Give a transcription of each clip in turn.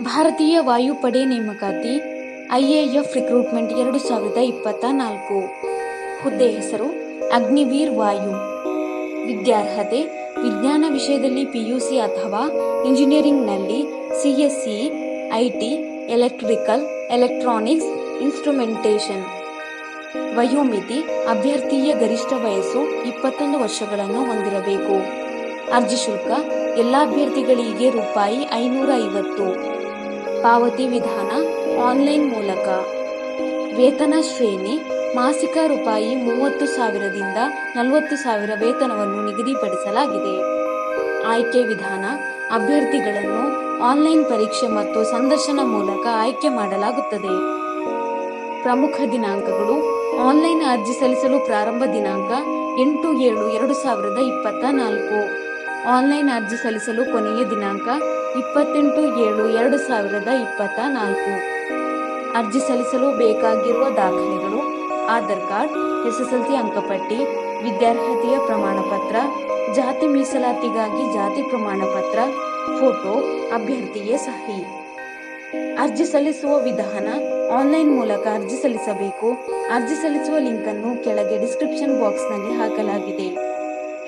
ಭಾರತೀಯ ವಾಯುಪಡೆ ನೇಮಕಾತಿ IAF ರಿಕ್ರೂಟ್ಮೆಂಟ್ 2024. ಹುದ್ದೆ ಹೆಸರು ಅಗ್ನಿವೀರ್ ವಾಯು. ವಿದ್ಯಾರ್ಹತೆ ವಿಜ್ಞಾನ ವಿಷಯದಲ್ಲಿ PUC ಅಥವಾ ಇಂಜಿನಿಯರಿಂಗ್ನಲ್ಲಿ CSE, IT, electrical, electronics, instrumentation. ವಯೋಮಿತಿ ಅಭ್ಯರ್ಥಿಯ ಗರಿಷ್ಠ ವಯಸ್ಸು 21 ವರ್ಷಗಳನ್ನು ಹೊಂದಿರಬೇಕು. ಅರ್ಜಿ ಶುಲ್ಕ ಎಲ್ಲ ಅಭ್ಯರ್ಥಿಗಳಿಗೆ ₹550. ಪಾವತಿ ವಿಧಾನ ಆನ್ಲೈನ್ ಮೂಲಕ. ವೇತನ ಶ್ರೇಣಿ ಮಾಸಿಕ ₹30,000ದಿಂದ 40,000 ವೇತನವನ್ನು ನಿಗದಿಪಡಿಸಲಾಗಿದೆ. ಆಯ್ಕೆ ವಿಧಾನ ಅಭ್ಯರ್ಥಿಗಳನ್ನು ಆನ್ಲೈನ್ ಪರೀಕ್ಷೆ ಮತ್ತು ಸಂದರ್ಶನ ಮೂಲಕ ಆಯ್ಕೆ ಮಾಡಲಾಗುತ್ತದೆ. ಪ್ರಮುಖ ದಿನಾಂಕಗಳು: ಆನ್ಲೈನ್ ಅರ್ಜಿ ಸಲ್ಲಿಸಲು ಪ್ರಾರಂಭ ದಿನಾಂಕ 8/7/2024. ಆನ್ಲೈನ್ ಅರ್ಜಿ ಸಲ್ಲಿಸಲು ಕೊನೆಯ ದಿನಾಂಕ 28/7/2024. ಅರ್ಜಿ ಸಲ್ಲಿಸಲು ಬೇಕಾಗಿರುವ ದಾಖಲೆಗಳು: ಆಧಾರ್ ಕಾರ್ಡ್, SSLC ಅಂಕಪಟ್ಟಿ, ವಿದ್ಯಾರ್ಹತೆಯ ಪ್ರಮಾಣ ಪತ್ರ, ಜಾತಿ ಮೀಸಲಾತಿಗಾಗಿ ಜಾತಿ ಪ್ರಮಾಣ ಪತ್ರ, ಫೋಟೋ, ಅಭ್ಯರ್ಥಿಯ ಸಹಿ. ಅರ್ಜಿ ಸಲ್ಲಿಸುವ ವಿಧಾನ: ಆನ್ಲೈನ್ ಮೂಲಕ ಅರ್ಜಿ ಸಲ್ಲಿಸಬೇಕು. ಅರ್ಜಿ ಸಲ್ಲಿಸುವ ಲಿಂಕ್ ಅನ್ನು ಕೆಳಗೆ ಡಿಸ್ಕ್ರಿಪ್ಷನ್ ಬಾಕ್ಸ್ನಲ್ಲಿ ಹಾಕಲಾಗಿದೆ.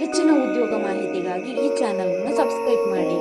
ಹೆಚ್ಚಿನ ಉದ್ಯೋಗ ಮಾಹಿತಿಗಾಗಿ ಈ ಚಾನೆಲ್ ಅನ್ನು ಸಬ್ಸ್ಕ್ರೈಬ್ ಮಾಡಿ.